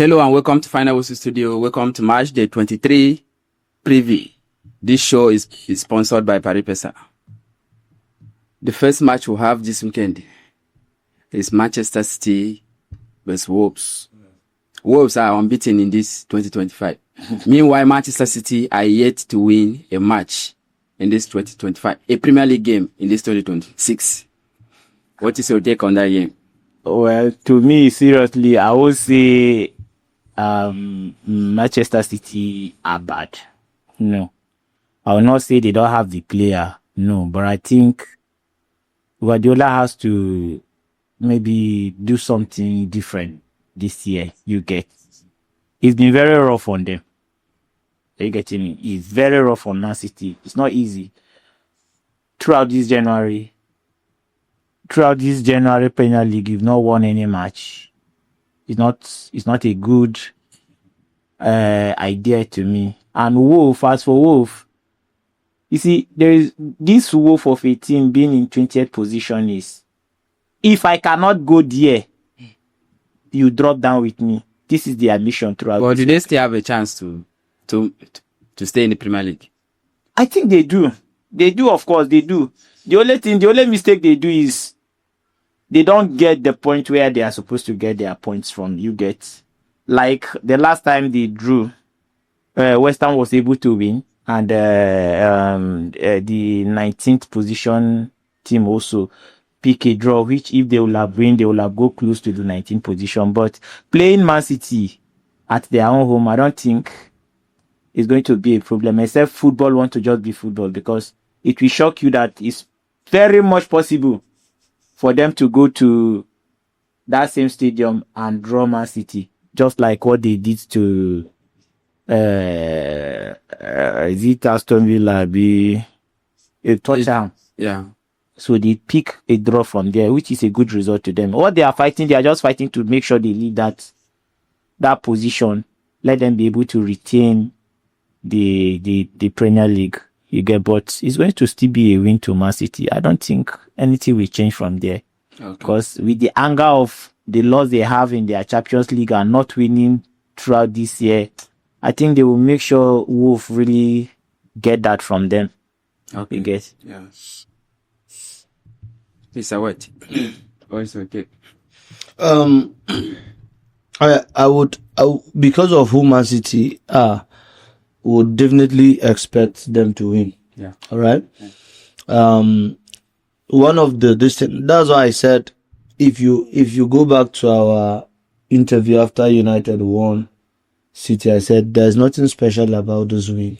Hello and welcome to Final Whistle Studio. Welcome to Match Day 23 preview. This show is sponsored by Paris Pesa. The first match we'll have this weekend is Manchester City vs Wolves. Wolves are unbeaten in this 2025. Meanwhile, Manchester City are yet to win a match in this 2025, a Premier League game in this 2026. What is your take on that game? Well, to me, seriously, I would say Manchester City are bad. No. I will not say they don't have the player. No. But I think Guardiola has to maybe do something different this year. You get. It's been very rough on them. Are you getting me? It's very rough on Man City. It's not easy. Throughout this January Premier League, you've not won any match. It's not a good idea to me. And as for Wolf, you see, there is this Wolf of a team being in 20th position is, if I cannot go there, you drop down with me. This is their mission throughout. But do they still have a chance to stay in the Premier League? I think they do. They do, of course, they do. The only mistake they do is they don't get the point where they are supposed to get their points from. You get, like the last time they drew, West Ham was able to win, and the 19th position team also pick a draw, which if they will have win, they will have go close to the 19th position. But playing Man City at their own home, I don't think it's going to be a problem, except football want to just be football, because it will shock you that it's very much possible for them to go to that same stadium and draw Man City, just like what they did to is it Aston Villa, be a touchdown. Yeah. So they pick a draw from there, which is a good result to them. What they are fighting, they are just fighting to make sure they leave that position, let them be able to retain the Premier League. You get, but it's going to still be a win to Man City. I don't think anything will change from there. Okay. Because with the anger of the loss they have in their Champions League and not winning throughout this year, I think they will make sure Wolf really get that from them. Okay. You get? Yes. It's a what? Oh, it's okay. I would, because of who Man City are, would definitely expect them to win. Yeah. All right. Yeah. One of that's why I said, if you go back to our interview after United won City, I said there's nothing special about this win.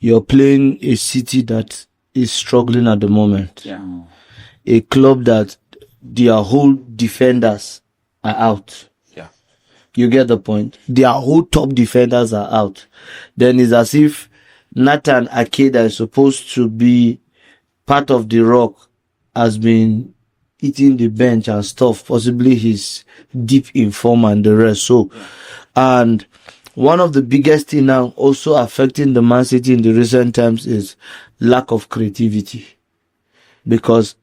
You're playing a City that is struggling at the moment. Yeah. A club that their whole defenders are out. You get the point. Their whole top defenders are out. Then it's as if Nathan Ake, that is supposed to be part of the rock, has been eating the bench and stuff. Possibly he's deep in form and the rest. So, and one of the biggest thing now also affecting the Man City in the recent times is lack of creativity. Because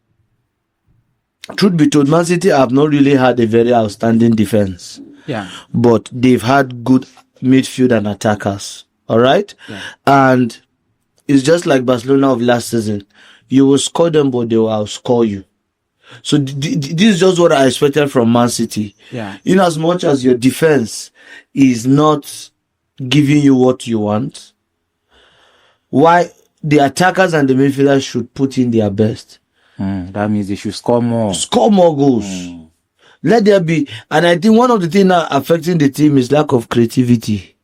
truth be told, Man City have not really had a very outstanding defense. Yeah. But they've had good midfield and attackers. All right? Yeah. And it's just like Barcelona of last season. You will score them, but they will outscore you. So this is just what I expected from Man City. Yeah. In as much as your defense is not giving you what you want, why the attackers and the midfielders should put in their best. That means they should score more. Score more goals. Let there be, and I think one of the things that affecting the team is lack of creativity.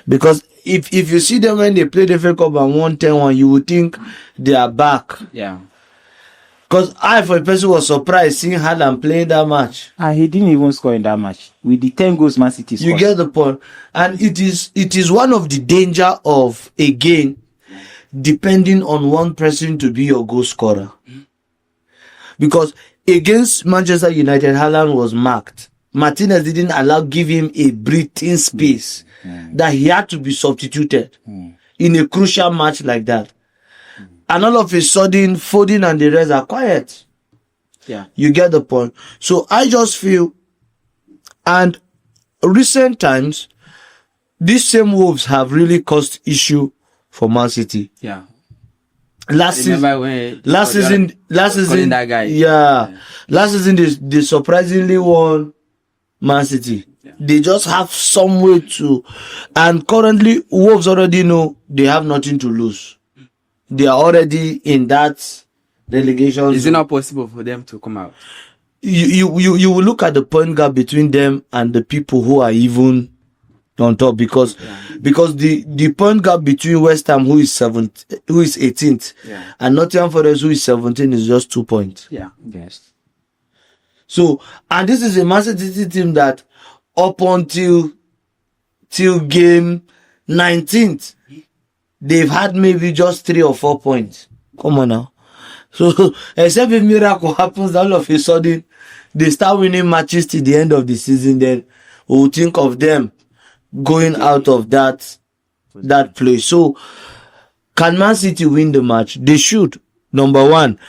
Because if you see them when they play the FA Cup and won 10-1, you would think they are back. Yeah. Because I, for a person, was surprised seeing Haaland playing that match. And he didn't even score in that match. With the 10 goals Man City scored. You get the point. And it is one of the danger of, again, depending on one person to be your goal scorer. Because against Manchester United, Haaland was marked. Martinez didn't give him a breathing space that he had to be substituted in a crucial match like that. And all of a sudden, Foden and the rest are quiet. Yeah. You get the point. So I just feel, and recent times, these same Wolves have really caused issue for Man City. Yeah. Last season, that guy. Yeah. Last season they surprisingly won Man City. Yeah. They just have some way to, and currently Wolves already know they have nothing to lose. They are already in that relegation. Is it not possible for them to come out? You will look at the point gap between them and the people who are even on top, because the point gap between West Ham, who is 18th, and Nottingham Forest, who is 17, is just 2 points. Yeah. Yes. So, and this is a Man City team that up until till game 19th, they've had maybe just 3 or 4 points. Come on now. So, except if miracle happens, all of a sudden they start winning matches till the end of the season, then we'll think of them going out of that place. So, can Man City win the match? They should. Number one,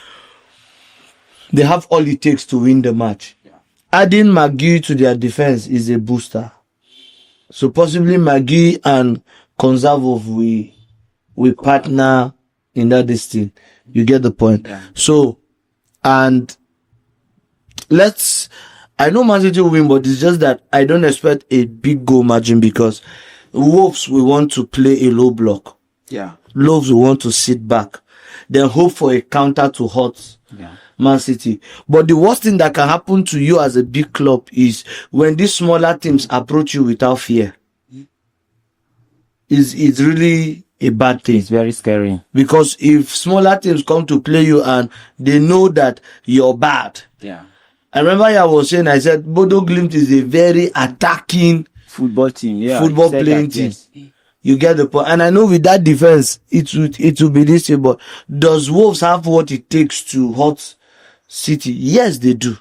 they have all it takes to win the match. Yeah. Adding McGee to their defense is a booster. So possibly McGee and Konzavov we partner in that distance. You get the point. Yeah. So, and I know Man City will win, but it's just that I don't expect a big goal margin, because Wolves will want to play a low block. Yeah. Wolves will want to sit back, then hope for a counter to hurt Man City. But the worst thing that can happen to you as a big club is when these smaller teams approach you without fear. It's really a bad thing. It's very scary. Because if smaller teams come to play you and they know that you're bad. Yeah. I remember I was saying, I said, Bodo Glimt is a very attacking football team. Yeah. Football playing team. Yes. You get the point. And I know with that defense, it will be this way, but does Wolves have what it takes to hurt City? Yes, they do.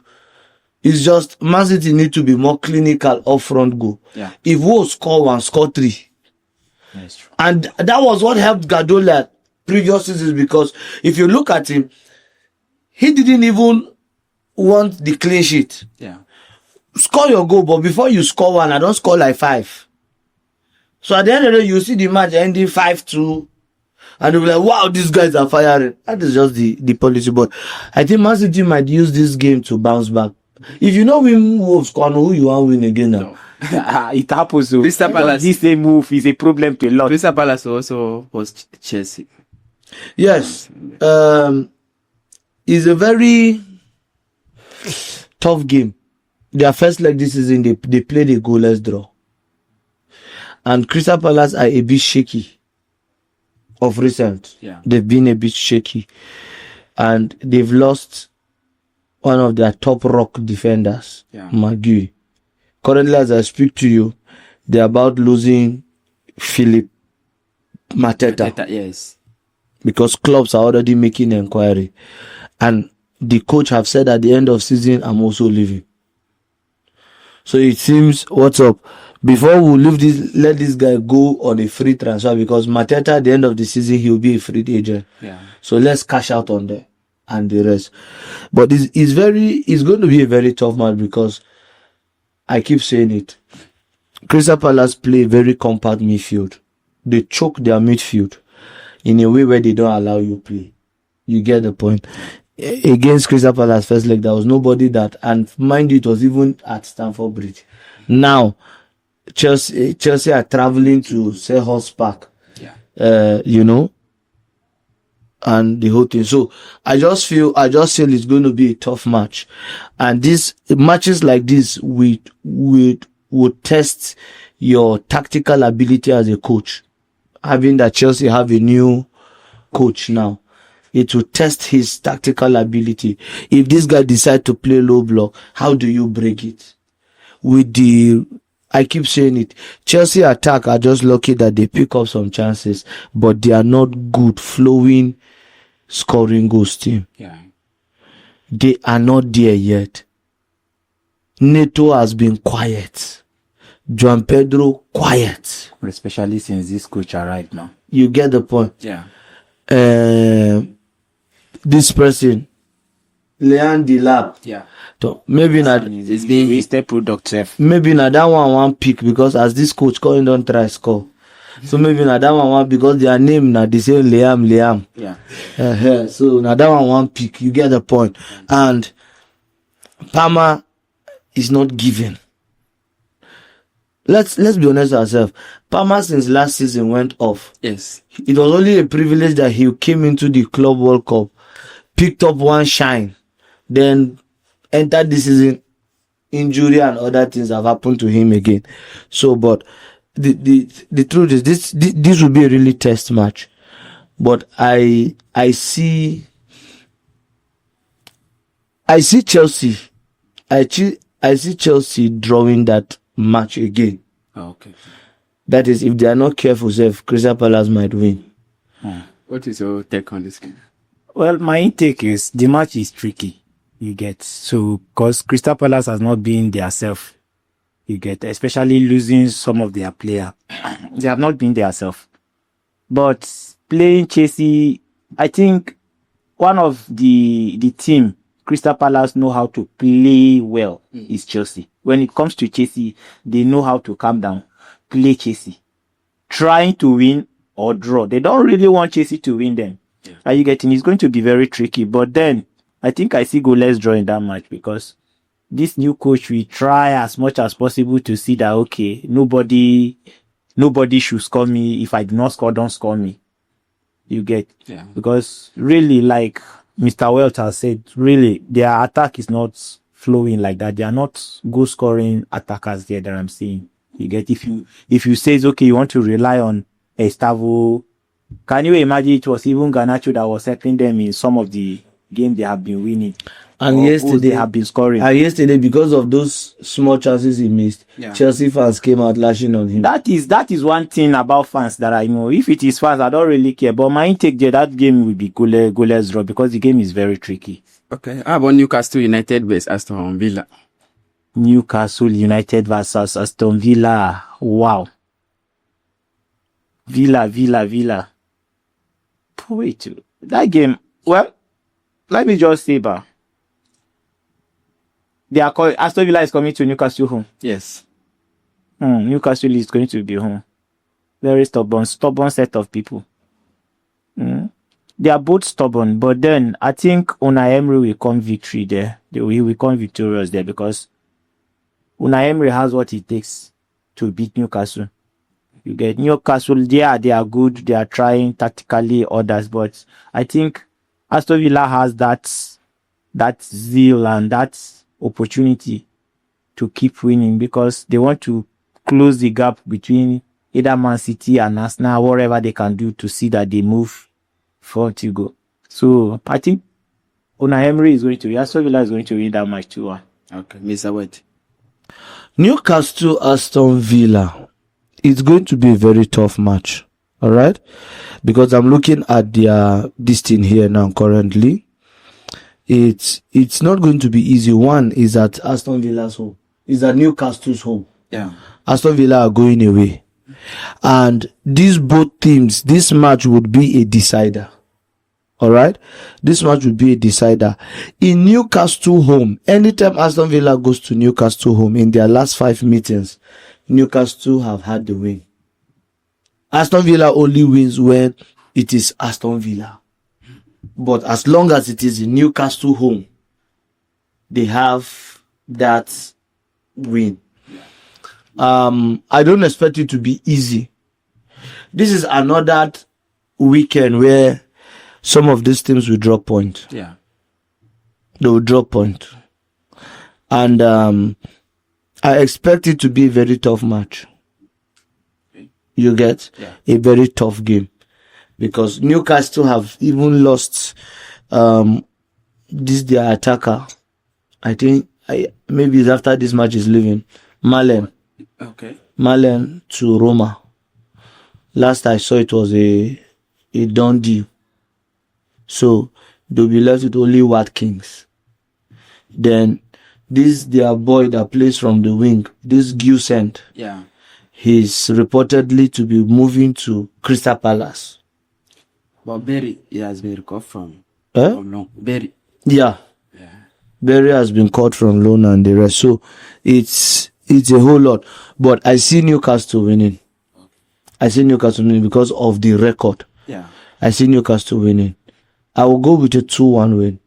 It's just Man City need to be more clinical up front goal. Yeah. If Wolves score 1, score 3. That's true. And that was what helped Guardiola previous seasons, because if you look at him, he didn't even want the clean sheet. Yeah. Score your goal, but before you score 1, I don't score like 5. So at the end of the day, you see the match ending 5-2, and you'll be like, wow, these guys are firing. That is just the policy. But I think Man City might use this game to bounce back. If you know win Wolves, who you want to win again now? No. It happens. So Crystal Palace. This same move is a problem to a lot. Crystal Palace also was Chelsea. Yes. It's a very tough game. Their first leg this season, they played a goalless draw. And Crystal Palace are a bit shaky of recent. Yeah. They've been a bit shaky. And they've lost one of their top rock defenders, McGee. Currently, as I speak to you, they're about losing Philip Mateta. Yes. Because clubs are already making inquiry. And the coach have said at the end of season, I'm also leaving. So it seems, what's up? Before we leave this, let this guy go on a free transfer, because Mateta at the end of the season, he'll be a free agent. Yeah. So let's cash out on that and the rest. But it's going to be a very tough match, because I keep saying it. Crystal Palace play very compact midfield. They choke their midfield in a way where they don't allow you play. You get the point. Against Crystal Palace first leg, there was nobody that, and mind you, it was even at Stamford Bridge. Now, Chelsea are traveling to Selhurst Park. Yeah. And the whole thing. So I just feel it's going to be a tough match. And these matches like this would test your tactical ability as a coach. Having that Chelsea have a new coach now, it will test his tactical ability. If this guy decides to play low block, how do you break it? I keep saying it, Chelsea attack are just lucky that they pick up some chances, but they are not good flowing scoring goals team. Yeah. They are not there yet. Neto has been quiet. João Pedro, quiet. Especially since this coach arrived now. You get the point. Yeah. This person, Leon Delap. Yeah. So maybe not. It's being wasted product self. Maybe not that one pick because as this coach calling don't try score. So maybe not that one because their name now they say Liam. Yeah. So now that one pick. You get the point. And Palmer is not given. Let's be honest with ourselves. Palmer since last season went off. Yes. It was only a privilege that he came into the Club World Cup, picked up one shine, then entered this season. Injury and other things have happened to him again. So, but the truth is this will be a really test match. But I see Chelsea. I see Chelsea drawing that match again. Oh, okay. That is, if they are not careful, Crystal Palace might win. What is your take on this game? Well, my intake is the match is tricky. You get so because Crystal Palace has not been their self. You get especially losing some of their player. They have not been their self. But playing Chelsea, I think one of the team Crystal Palace know how to play well is Chelsea. When it comes to Chelsea, they know how to calm down, play Chelsea, trying to win or draw. They don't really want Chelsea to win them. Yeah. Are you getting? It's going to be very tricky. But then I think I see goalless draw in that match because this new coach will try as much as possible to see that okay, nobody should score me. If I do not score, don't score me. You get? Yeah. Because really, like Mr. Welt has said, really, their attack is not flowing like that. They are not goal scoring attackers there that I'm seeing. You get? If you say, okay, you want to rely on Estavo, can you imagine it was even Garnacho that was helping them in some of the games they have been winning? And yesterday they have been scoring. And yesterday, because of those small chances he missed, Chelsea fans came out lashing on him. That is one thing about fans that I know. If it is fans, I don't really care. But my intake there, that game will be goalless draw because the game is very tricky. Okay. How about Newcastle United versus Aston Villa? Newcastle United versus Aston Villa. Wow. Villa. Wait, that game. Well, let me just say, Aston Villa is coming to Newcastle home. Yes. Newcastle is going to be home. Very stubborn set of people. They are both stubborn, but then I think Unai Emery will come victory there. He will come victorious there because Unai Emery has what it takes to beat Newcastle. You get Newcastle, they are good, they are trying tactically others, but I think Aston Villa has that zeal and that opportunity to keep winning because they want to close the gap between either Man City and Arsenal, whatever they can do to see that they move forward to go. So I think Unai Emery Aston Villa is going to win that match 2-1. Okay, Mr. White. Newcastle Aston Villa. It's going to be a very tough match. All right, because I'm looking at this thing here now currently. It's not going to be easy. One is at Aston Villa's home. Is at Newcastle's home. Yeah. Aston Villa are going away. And these both teams, this match would be a decider. All right? This match would be a decider. In Newcastle home, anytime Aston Villa goes to Newcastle home in their last 5 meetings, Newcastle have had the win. Aston Villa only wins when it is Aston Villa. But as long as it is in Newcastle home, they have that win. I don't expect it to be easy. This is another weekend where some of these teams will drop point. Yeah. They will drop point. And I expect it to be a very tough match. You get? Yeah. A very tough game. Because Newcastle have even lost their attacker. I think maybe it's after this match is leaving. Malen. Okay. Malen to Roma. Last I saw it was a done deal. So they'll be left with only Watkins. Then this their boy that plays from the wing, this Gusent. Yeah. He's reportedly to be moving to Crystal Palace. But Berry, he has been recovered from. Eh? Oh no, Berry. Yeah. Yeah. Berry has been caught from loan and the rest. So it's a whole lot. But I see Newcastle winning. I see Newcastle winning because of the record. Yeah. I see Newcastle winning. I will go with a 2-1 win.